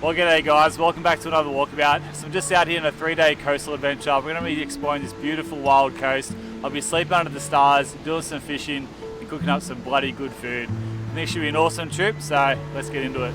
Well, g'day guys, welcome back to another walkabout. So I'm just out here on a 3-day coastal adventure. We're going to be exploring this beautiful wild coast. I'll be sleeping under the stars, doing some fishing and cooking up some bloody good food. I think it should be an awesome trip, so let's get into it.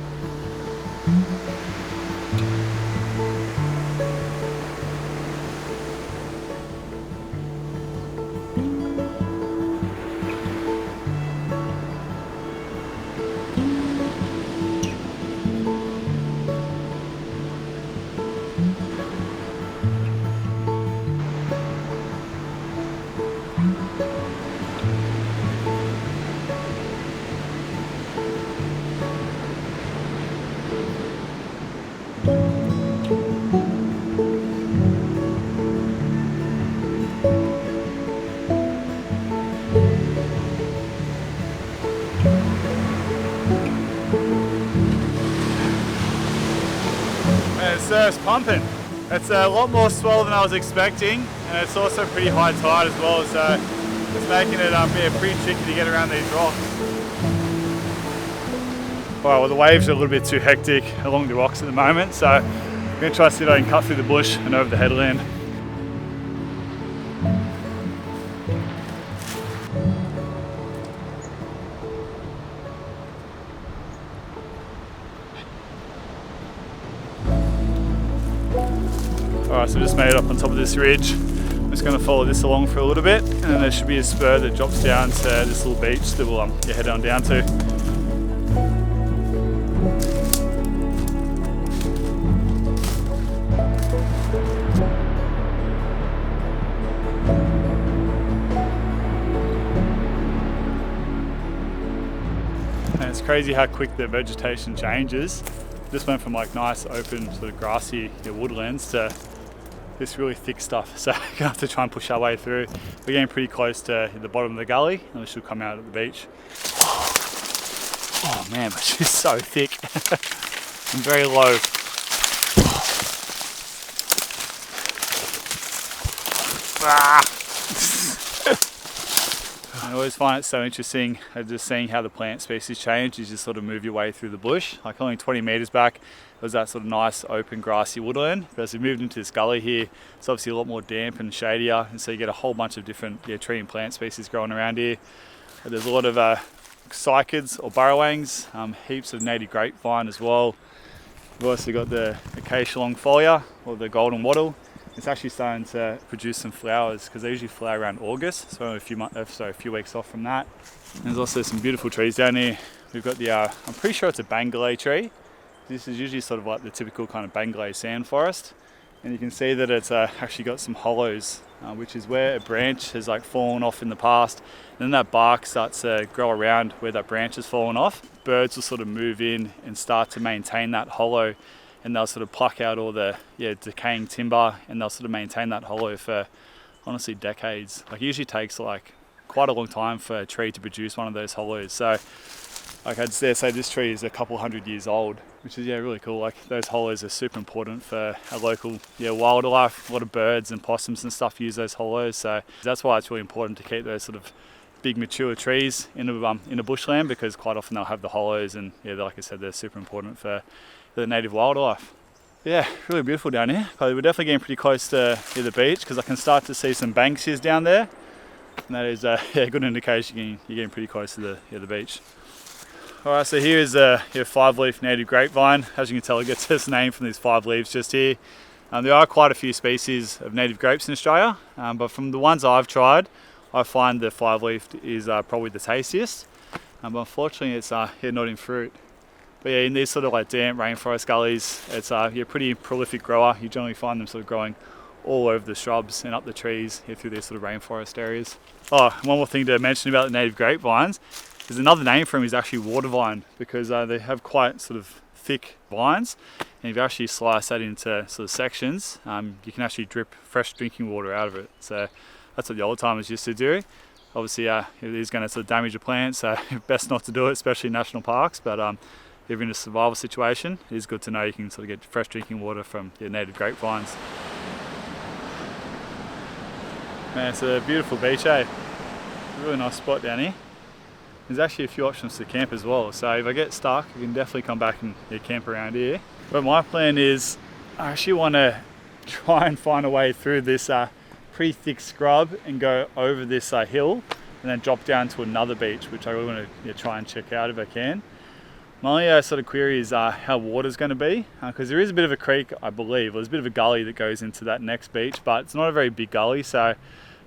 The surf's pumping. It's a lot more swell than I was expecting, and it's also pretty high tide as well, so it's making it pretty tricky to get around these rocks. Alright, well the waves are a little bit too hectic along the rocks at the moment, so I'm going to try to see if I can cut through the bush and over the headland. Alright, so I just made it up on top of this ridge. I'm just going to follow this along for a little bit, and then there should be a spur that drops down to this little beach that we'll head on down to. And it's crazy how quick the vegetation changes. Just went from like nice open sort of grassy woodlands to this really thick stuff, so we're going to have to try and push our way through. We're getting pretty close to the bottom of the gully and we should come out at the beach. Oh man, but it's so thick and very low. I always find it so interesting just seeing how the plant species change. You just sort of move your way through the bush. Like only 20 meters back, it was that sort of nice open grassy woodland. But as we moved into this gully here, it's obviously a lot more damp and shadier, and so you get a whole bunch of different tree and plant species growing around here. There's a lot of cycads or burrowangs, heaps of native grapevine as well. We've also got the acacia longfolia or the golden wattle. It's actually starting to produce some flowers because they usually flower around August, so a few weeks off from that. And there's also some beautiful trees down here. We've got the, I'm pretty sure it's a Bengalay tree. This is usually sort of like the typical kind of Bengalay sand forest. And you can see that it's actually got some hollows, which is where a branch has like fallen off in the past. And then that bark starts to grow around where that branch has fallen off. Birds will sort of move in and start to maintain that hollow, and they'll sort of pluck out all the decaying timber, and they'll sort of maintain that hollow for honestly decades. Like it usually takes like quite a long time for a tree to produce one of those hollows. So like I'd say this tree is a couple hundred years old, which is really cool. Like those hollows are super important for our local wildlife. A lot of birds and possums and stuff use those hollows, so that's why it's really important to keep those sort of big mature trees in a bushland, because quite often they'll have the hollows, and like I said, they're super important for the native wildlife. Yeah, really beautiful down here. But we're definitely getting pretty close to the beach, because I can start to see some banksias down there, and that is a good indication you're getting pretty close to the beach. Alright, so here is a 5-leaf native grapevine. As you can tell, it gets its name from these 5 leaves just here. There are quite a few species of native grapes in Australia, but from the ones I've tried, I find the 5-leaf is probably the tastiest. But unfortunately, it's not in fruit. But yeah, in these sort of like damp rainforest gullies, it's a pretty prolific grower. You generally find them sort of growing all over the shrubs and up the trees here through these sort of rainforest areas. Oh, one more thing to mention about the native grapevines is another name for them is actually water vine, because they have quite sort of thick vines, and if you actually slice that into sort of sections, you can actually drip fresh drinking water out of it. So that's what the old timers used to do. Obviously, it is going to sort of damage a plant, so best not to do it, especially in national parks. But if you're in a survival situation, it is good to know you can sort of get fresh drinking water from your native grapevines. Man, it's a beautiful beach, eh? It's a really nice spot down here. There's actually a few options to camp as well, so if I get stuck, you can definitely come back and camp around here. But my plan is I actually want to try and find a way through this pretty thick scrub and go over this hill and then drop down to another beach, which I really want to try and check out if I can. My only sort of query is how water's going to be, because there is a bit of a creek, I believe. There's a bit of a gully that goes into that next beach, but it's not a very big gully, so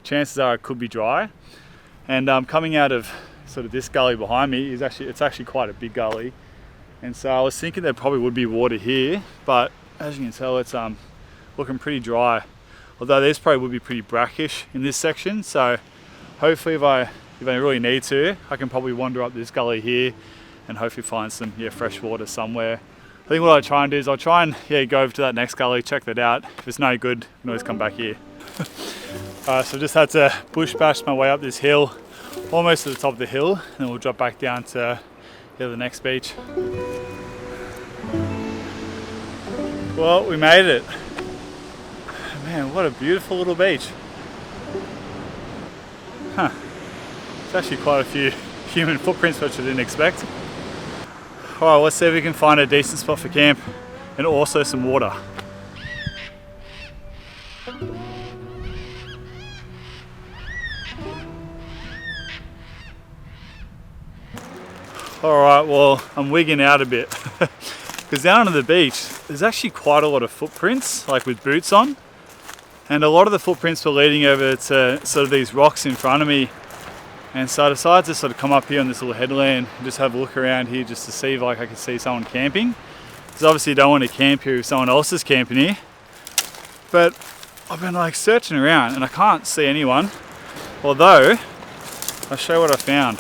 chances are it could be dry. And coming out of sort of this gully behind me is it's actually quite a big gully. And so I was thinking there probably would be water here, but as you can tell, it's looking pretty dry. Although this probably would be pretty brackish in this section, so hopefully if I really need to, I can probably wander up this gully here and hopefully find some fresh water somewhere. I think what I'll try and do is I'll try and go over to that next gully, check that out. If it's no good, I can always come back here. Alright, so I just had to bush bash my way up this hill, almost to the top of the hill, and then we'll drop back down to the next beach. Well, we made it. Man, what a beautiful little beach. Huh. It's actually quite a few human footprints, which I didn't expect. Alright, let's see if we can find a decent spot for camp and also some water. Alright, well, I'm wigging out a bit because down on the beach there's actually quite a lot of footprints, like with boots on, and a lot of the footprints were leading over to sort of these rocks in front of me. And so I decided to sort of come up here on this little headland and just have a look around here just to see if I could see someone camping. Because obviously you don't want to camp here if someone else is camping here. But I've been like searching around and I can't see anyone. Although, I'll show you what I found.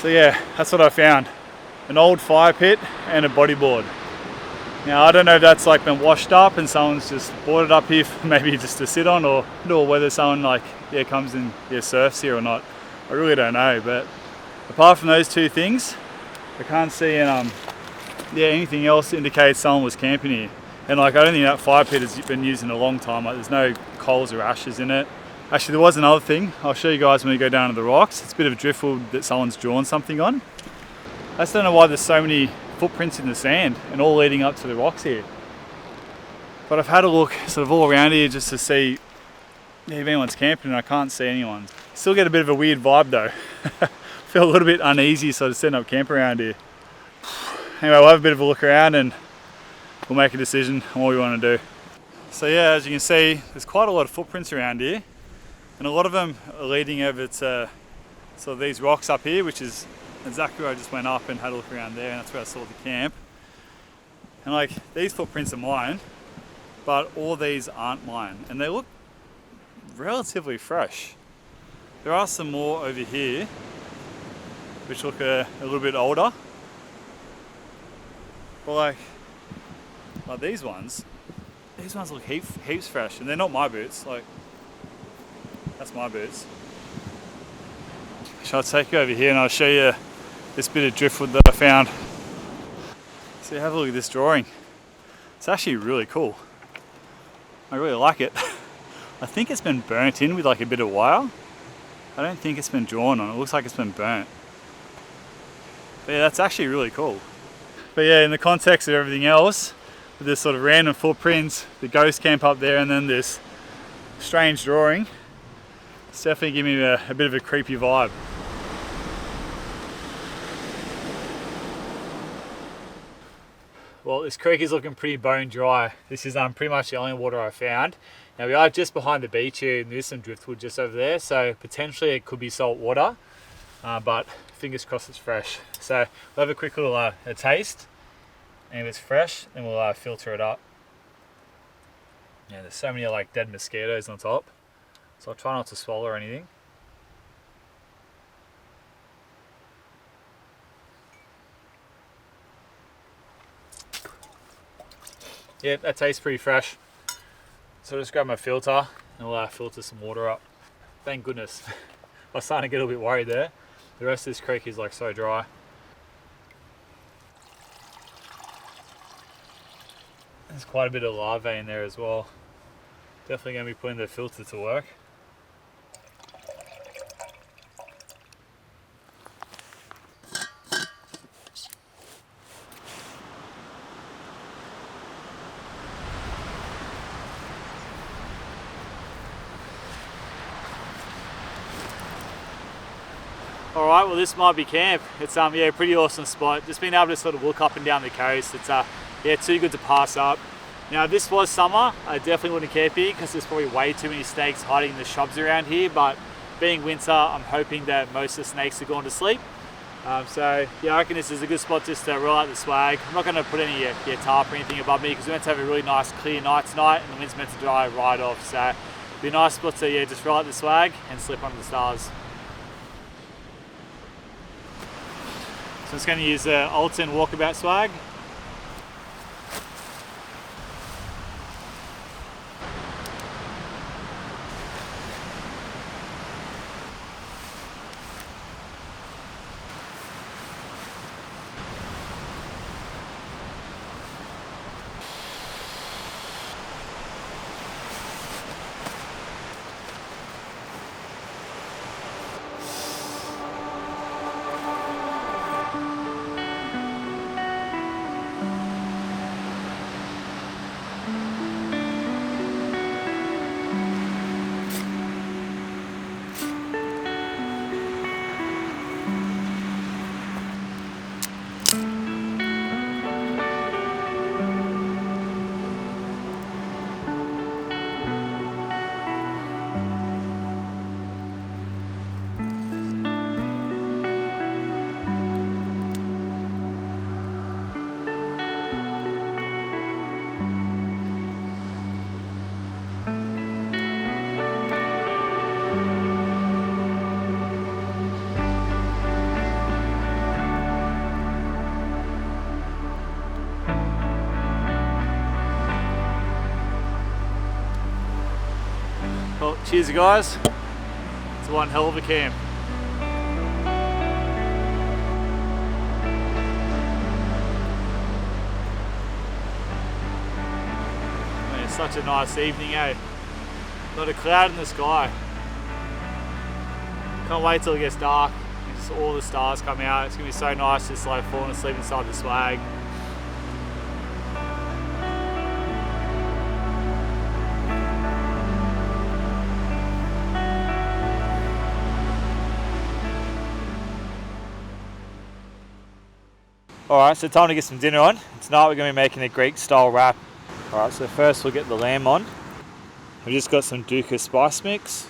So yeah, that's what I found. An old fire pit and a bodyboard. Now I don't know if that's like been washed up and someone's just brought it up here for maybe just to sit on, or whether someone comes and surfs here or not. I really don't know, but apart from those two things, I can't see anything else indicates someone was camping here. And I don't think that fire pit has been used in a long time. There's no coals or ashes in it. Actually, there was another thing I'll show you guys when we go down to the rocks. It's a bit of a driftwood that someone's drawn something on. I just don't know why there's so many footprints in the sand and all leading up to the rocks here. But I've had a look sort of all around here just to see if anyone's camping, and I can't see anyone. Still get a bit of a weird vibe though. Feel a little bit uneasy sort of setting up camp around here. Anyway, we'll have a bit of a look around and we'll make a decision on what we want to do. So yeah, as you can see, there's quite a lot of footprints around here, and a lot of them are leading over to sort of these rocks up here, which is exactly where I just went up and had a look around there, and that's where I saw the camp. And like, these footprints are mine, but all these aren't mine, and they look relatively fresh. There are some more over here which look a little bit older, but like these ones look heaps fresh, and they're not my boots. Like, that's my boots. So I'll take you over here and I'll show you this bit of driftwood that I found. So have a look at this drawing. It's actually really cool. I really like it. I think it's been burnt in with like a bit of wire. I don't think it's been drawn on. It looks like it's been burnt. But yeah, that's actually really cool. But yeah, in the context of everything else, with this sort of random footprints, the ghost camp up there, and then this strange drawing, it's definitely giving me a bit of a creepy vibe. Well, this creek is looking pretty bone dry. This is pretty much the only water I found. Now we are just behind the beach here, and there's some driftwood just over there, so potentially it could be salt water, but fingers crossed it's fresh. So we'll have a quick little a taste, and if it's fresh, then we'll filter it up. Yeah, there's so many like dead mosquitoes on top, so I'll try not to swallow or anything. Yeah, that tastes pretty fresh. So I'll just grab my filter and we'll filter some water up. Thank goodness. I was starting to get a little bit worried there. The rest of this creek is like so dry. There's quite a bit of larvae in there as well. Definitely going to be putting the filter to work. Alright, well this might be camp. It's yeah, a pretty awesome spot. Just being able to sort of look up and down the coast. It's yeah, too good to pass up. Now if this was summer, I definitely wouldn't camp here because there's probably way too many snakes hiding in the shrubs around here, but being winter, I'm hoping that most of the snakes are gone to sleep. So yeah, I reckon this is a good spot just to roll out the swag. I'm not going to put any tarp or anything above me because we're meant to have a really nice clear night tonight and the wind's meant to dry right off. So it'll be a nice spot to just roll out the swag and slip under the stars. So I'm just going to use the Alton walkabout swag. Well, cheers guys. It's one hell of a camp. Man, it's such a nice evening, eh? Not a cloud in the sky. Can't wait till it gets dark and just all the stars come out. It's gonna be so nice just like falling asleep inside the swag. Alright, so time to get some dinner on. Tonight we're going to be making a Greek style wrap. Alright, so first we'll get the lamb on. We've just got some Duca spice mix.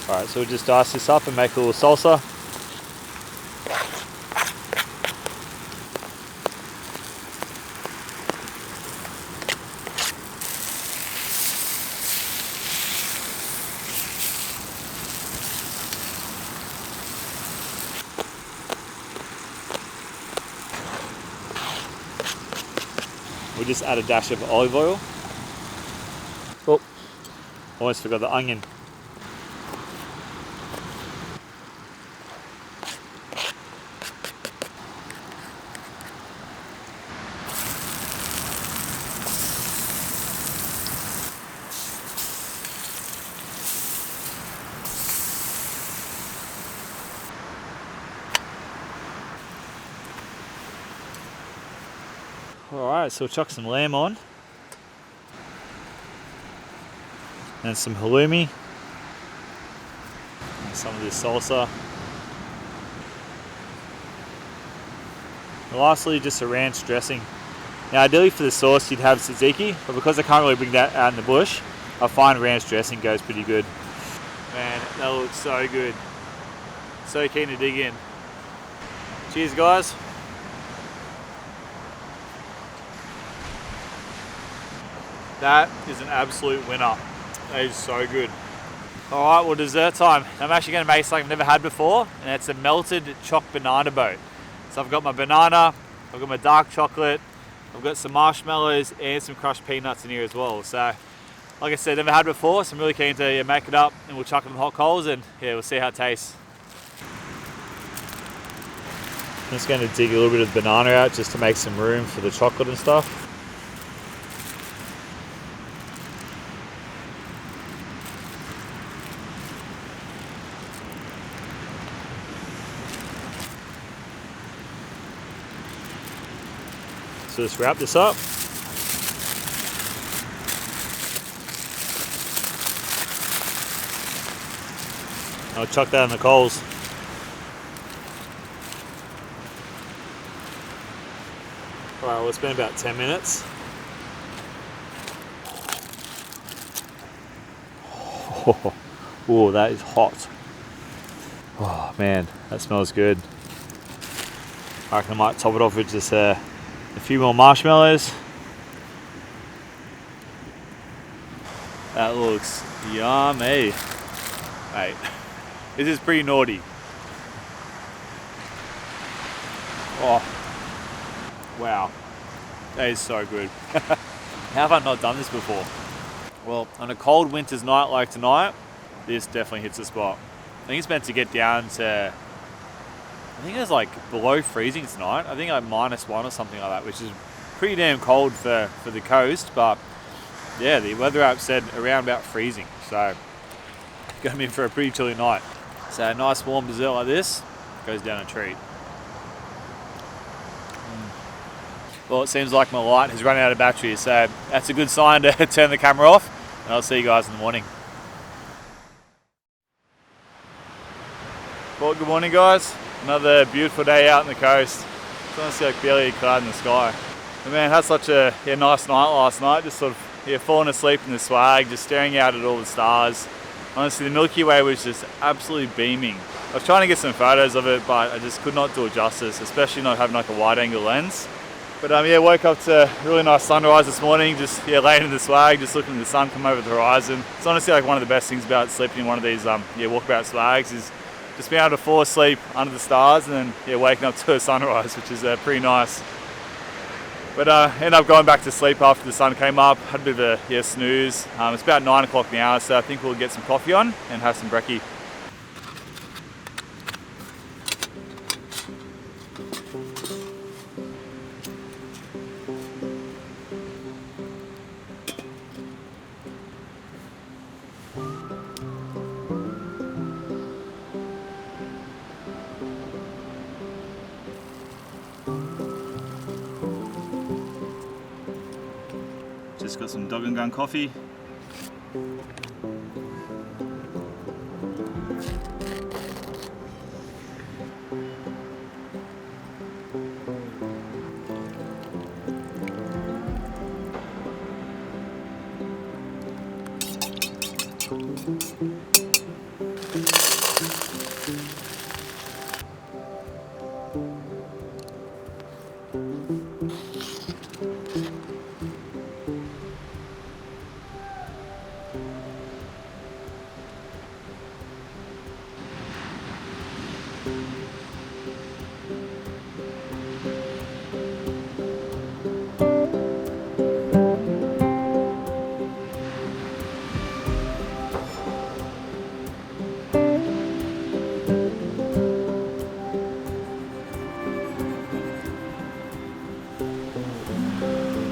Alright, so we'll just dice this up and make a little salsa. We'll just add a dash of olive oil. Oh, almost forgot the onion. Alright, so we'll chuck some lamb on. And some halloumi. And some of this salsa. And lastly, just a ranch dressing. Now ideally for the sauce you'd have tzatziki, but because I can't really bring that out in the bush, I find ranch dressing goes pretty good. Man, that looks so good. So keen to dig in. Cheers guys. That is an absolute winner. That is so good. Alright, well dessert time. I'm actually going to make something I've never had before, and it's a melted choc banana boat. So I've got my banana, I've got my dark chocolate, I've got some marshmallows and some crushed peanuts in here as well. So like I said, never had before, so I'm really keen to make it up, and we'll chuck it in hot coals and yeah, we'll see how it tastes. I'm just going to dig a little bit of banana out just to make some room for the chocolate and stuff. So just wrap this up. I'll chuck that in the coals. Alright, well, it's been about 10 minutes. Oh, that is hot. Oh man, that smells good. I reckon I might top it off with just a few more marshmallows. That looks yummy. Mate, this is pretty naughty. Oh, wow. That is so good. How have I not done this before? Well, on a cold winter's night like tonight, this definitely hits the spot. I think it's meant to get down to, I think it was like below freezing tonight. I think like -1 or something like that, which is pretty damn cold for the coast. But yeah, the weather app said around about freezing. So going in for a pretty chilly night. So a nice warm dessert like this goes down a treat. Well, it seems like my light has run out of battery, so that's a good sign to turn the camera off, and I'll see you guys in the morning. Well, good morning guys. Another beautiful day out on the coast. It's honestly like barely a cloud in the sky. But man, had such a nice night last night, just sort of falling asleep in the swag, just staring out at all the stars. Honestly, the Milky Way was just absolutely beaming. I was trying to get some photos of it, but I just could not do it justice, especially not having like a wide angle lens. But yeah, woke up to a really nice sunrise this morning, just laying in the swag, just looking at the sun come over the horizon. It's honestly like one of the best things about sleeping in one of these walkabout swags is just being able to fall asleep under the stars and then waking up to a sunrise, which is pretty nice. But ended up going back to sleep after the sun came up, had a bit of a snooze. It's about 9 o'clock now, so I think we'll get some coffee on and have some brekkie. Just got some dog and gun coffee.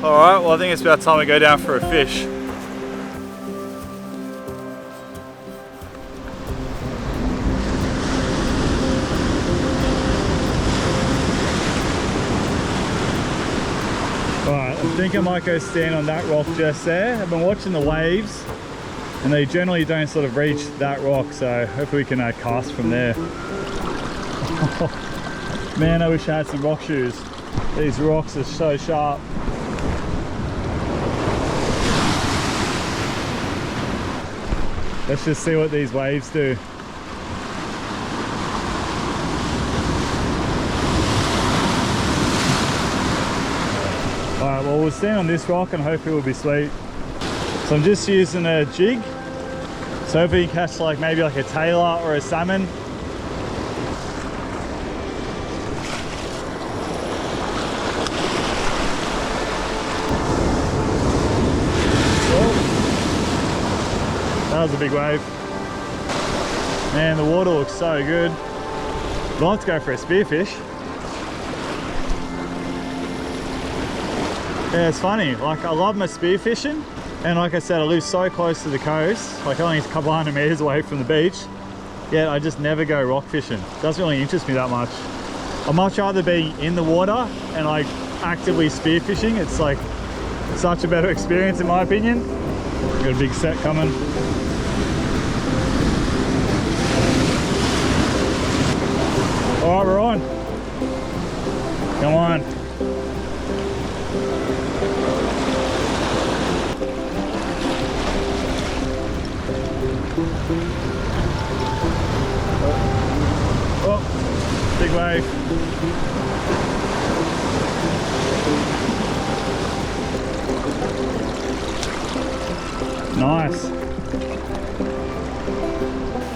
Alright, well I think it's about time we go down for a fish. Alright, I think I might go stand on that rock just there. I've been watching the waves and they generally don't sort of reach that rock, so hopefully we can cast from there. Man, I wish I had some rock shoes. These rocks are so sharp. Let's just see what these waves do. Alright, well we'll stand on this rock and hopefully we'll be sweet. So I'm just using a jig. So hopefully you catch like maybe like a tailor or a salmon. That was a big wave. Man, the water looks so good. I'd like to go for a spearfish. Yeah, it's funny. Like, I love my spearfishing. And like I said, I live so close to the coast. Like, only a couple hundred meters away from the beach. Yet I just never go rock fishing. It doesn't really interest me that much. I'd much rather be in the water and like actively spearfishing. It's like such a better experience in my opinion. Got a big set coming. All right, we're on. Come on. Oh, big wave. Nice.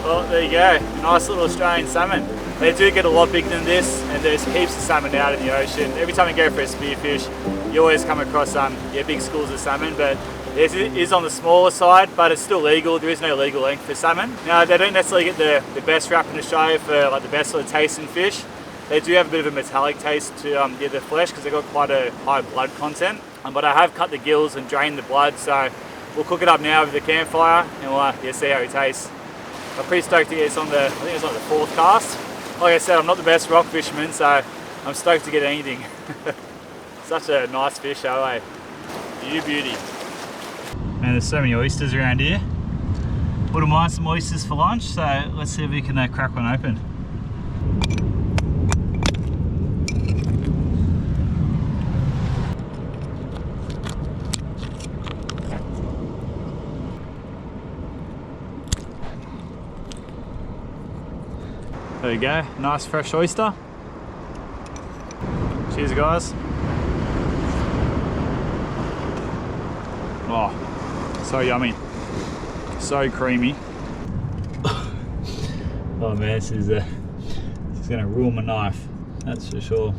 Well, there you go. Nice little Australian salmon. They do get a lot bigger than this, and there's heaps of salmon out in the ocean. Every time you go for a spearfish, you always come across big schools of salmon, but it is on the smaller side, but it's still legal. There is no legal length for salmon. Now, they don't necessarily get the best rap in Australia for like the best sort of tasting fish. They do have a bit of a metallic taste to the flesh because they've got quite a high blood content. But I have cut the gills and drained the blood, so we'll cook it up now with the campfire and we'll see how it tastes. I'm pretty stoked to get this on I think it's on the 4th cast. Like I said, I'm not the best rock fisherman, so I'm stoked to get anything. Such a nice fish, eh? You beauty. Man, there's so many oysters around here. Wouldn't mind some oysters for lunch, so let's see if we can crack one open. There you go, nice fresh oyster. Cheers guys. Oh, so yummy. So creamy. Oh man, this is gonna ruin my knife, that's for sure.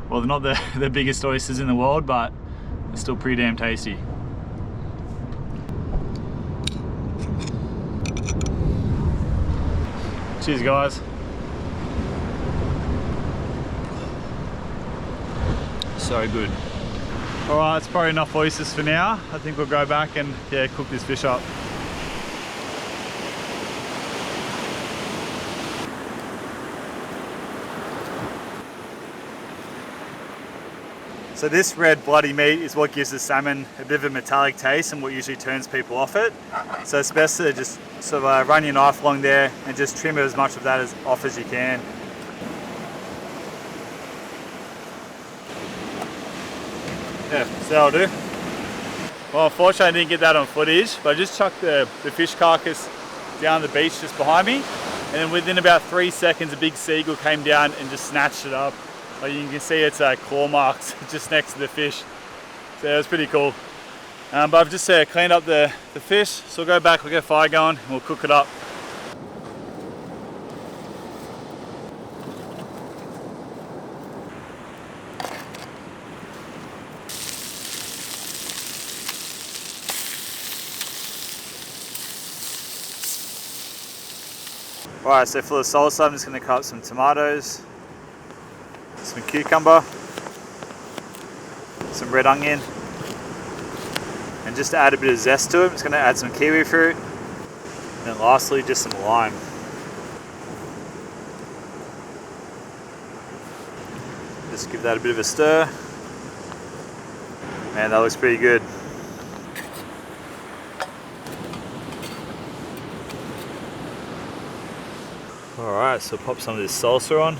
Well, they're not the biggest oysters in the world, but they're still pretty damn tasty. Cheers guys. So good. Alright, it's probably enough oysters for now. I think we'll go back and cook this fish up. So this red bloody meat is what gives the salmon a bit of a metallic taste and what usually turns people off it. So it's best to just sort of run your knife along there and just trim as much of that off as you can. Yeah, so that'll do. Well, unfortunately I didn't get that on footage, but I just chucked the fish carcass down the beach just behind me, and then within about 3 seconds a big seagull came down and just snatched it up. Like you can see it's claw marks just next to the fish. So it was pretty cool. But I've just cleaned up the fish, so we'll go back, we'll get a fire going and we'll cook it up. Alright, so for the salsa I'm just going to cut up some tomatoes, some cucumber, some red onion, and just to add a bit of zest to it, I'm just going to add some kiwi fruit, and then lastly just some lime. Just give that a bit of a stir. Man, that looks pretty good. Alright, so pop some of this salsa on.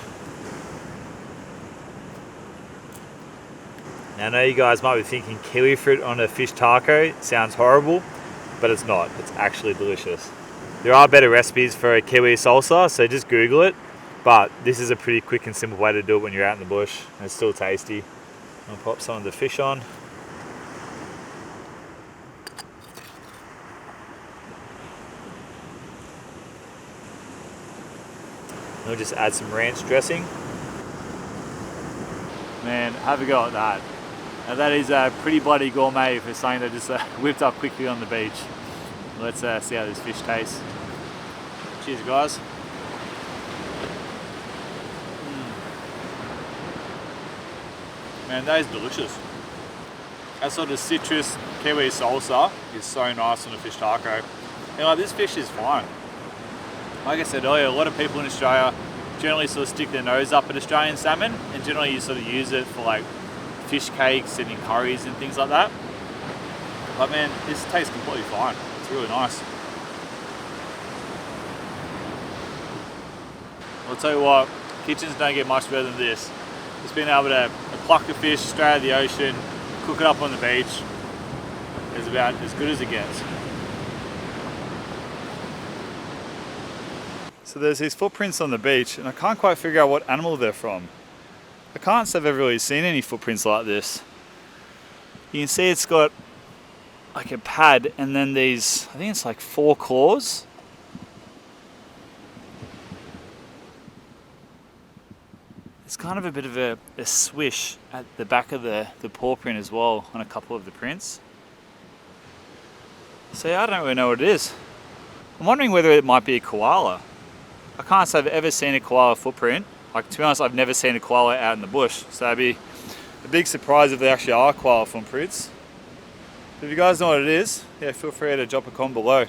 Now I know you guys might be thinking kiwi fruit on a fish taco sounds horrible, but it's not. It's actually delicious. There are better recipes for a kiwi salsa, so just Google it. But this is a pretty quick and simple way to do it when you're out in the bush, and it's still tasty. I'll pop some of the fish on. We'll just add some ranch dressing. Man, have a go at that. Now that is pretty bloody gourmet for something that just whipped up quickly on the beach. Let's see how this fish tastes. Cheers guys. Man, that is delicious. That sort of citrus kiwi salsa is so nice on a fish taco. And like, this fish is fine. Like I said earlier, a lot of people in Australia generally sort of stick their nose up at Australian salmon, and generally you sort of use it for like fish cakes and in curries and things like that. But man, this tastes completely fine. It's really nice. I'll tell you what, kitchens don't get much better than this. Just being able to pluck the fish straight out of the ocean, cook it up on the beach, is about as good as it gets. So there's these footprints on the beach, and I can't quite figure out what animal they're from. I can't say I've ever really seen any footprints like this. You can see it's got like a pad and then these, I think it's like 4 claws. There's kind of a bit of a swish at the back of the paw print as well on a couple of the prints. So yeah, I don't really know what it is. I'm wondering whether it might be a koala. I can't say I've ever seen a koala footprint. Like, to be honest, I've never seen a koala out in the bush. So it'd be a big surprise if they actually are koala footprints. But if you guys know what it is, yeah, feel free to drop a comment below.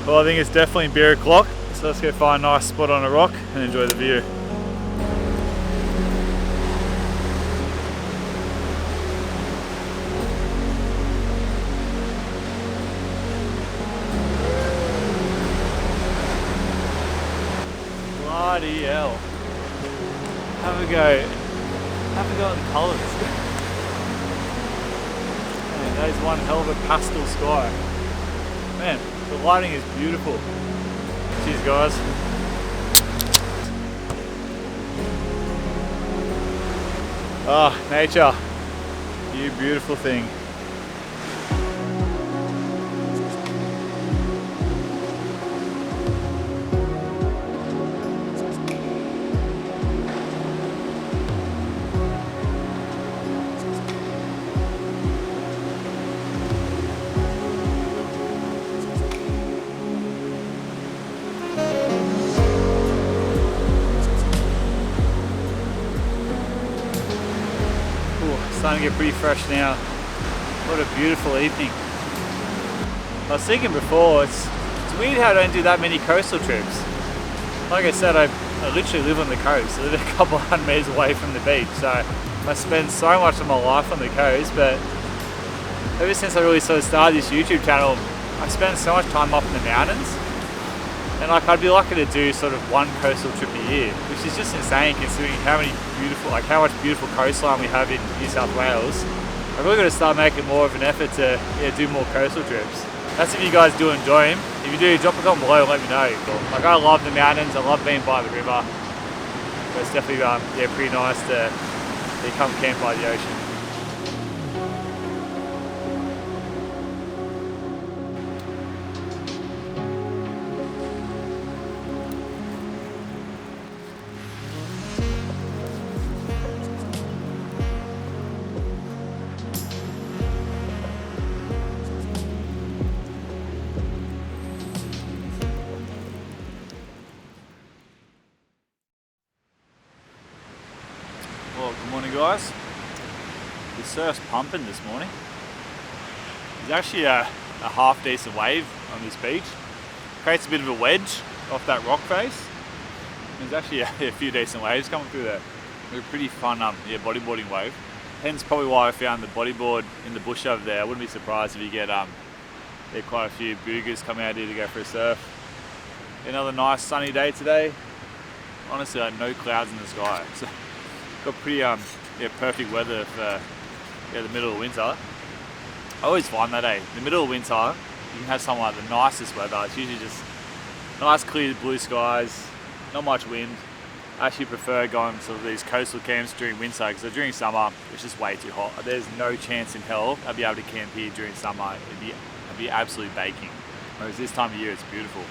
Well, I think it's definitely beer o'clock, so let's go find a nice spot on a rock and enjoy the view. Bloody hell. Have a go at the colours. Man, that is one hell of a pastel sky. Man, the lighting is beautiful. Cheers, guys. Ah, nature. You beautiful thing. Starting to get pretty fresh now. What a beautiful evening. I was thinking before, it's weird how I don't do that many coastal trips. Like I said, I literally live on the coast. I live a couple hundred meters away from the beach, so I spend so much of my life on the coast, but ever since I really sort of started this YouTube channel, I spend so much time up in the mountains. And like, I'd be lucky to do sort of one coastal trip a year, which is just insane considering how much beautiful coastline we have in New South Wales. I've really got to start making more of an effort to do more coastal trips. That's if you guys do enjoy them. If you do, drop a comment below and let me know. Like, I love the mountains, I love being by the river. But it's definitely pretty nice to come camp by the ocean. Well, good morning, guys. The surf's pumping this morning. There's actually a half decent wave on this beach. Creates a bit of a wedge off that rock face. There's actually a few decent waves coming through there. A pretty fun bodyboarding wave. Hence probably why I found the bodyboard in the bush over there. I wouldn't be surprised if you get quite a few boogers coming out here to go for a surf. Another nice sunny day today. Honestly, like, no clouds in the sky. So, got pretty perfect weather for the middle of winter. I always find that in the middle of winter you can have some like the nicest weather. It's usually just nice clear blue skies, not much wind. I actually prefer going to these coastal camps during winter because during summer it's just way too hot. There's no chance in hell I'd be able to camp here during summer. It'd be absolutely baking. Whereas this time of year it's beautiful.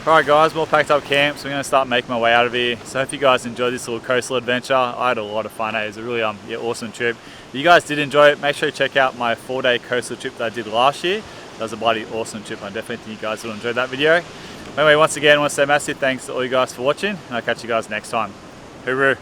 Alright guys, we're all packed up camp, so we're going to start making my way out of here. So I hope you guys enjoyed this little coastal adventure. I had a lot of fun. It was a really awesome trip. If you guys did enjoy it, make sure you check out my 4-day coastal trip that I did last year. That was a bloody awesome trip. I definitely think you guys will enjoy that video. Anyway, once again, I want to say massive thanks to all you guys for watching, and I'll catch you guys next time. Hooroo!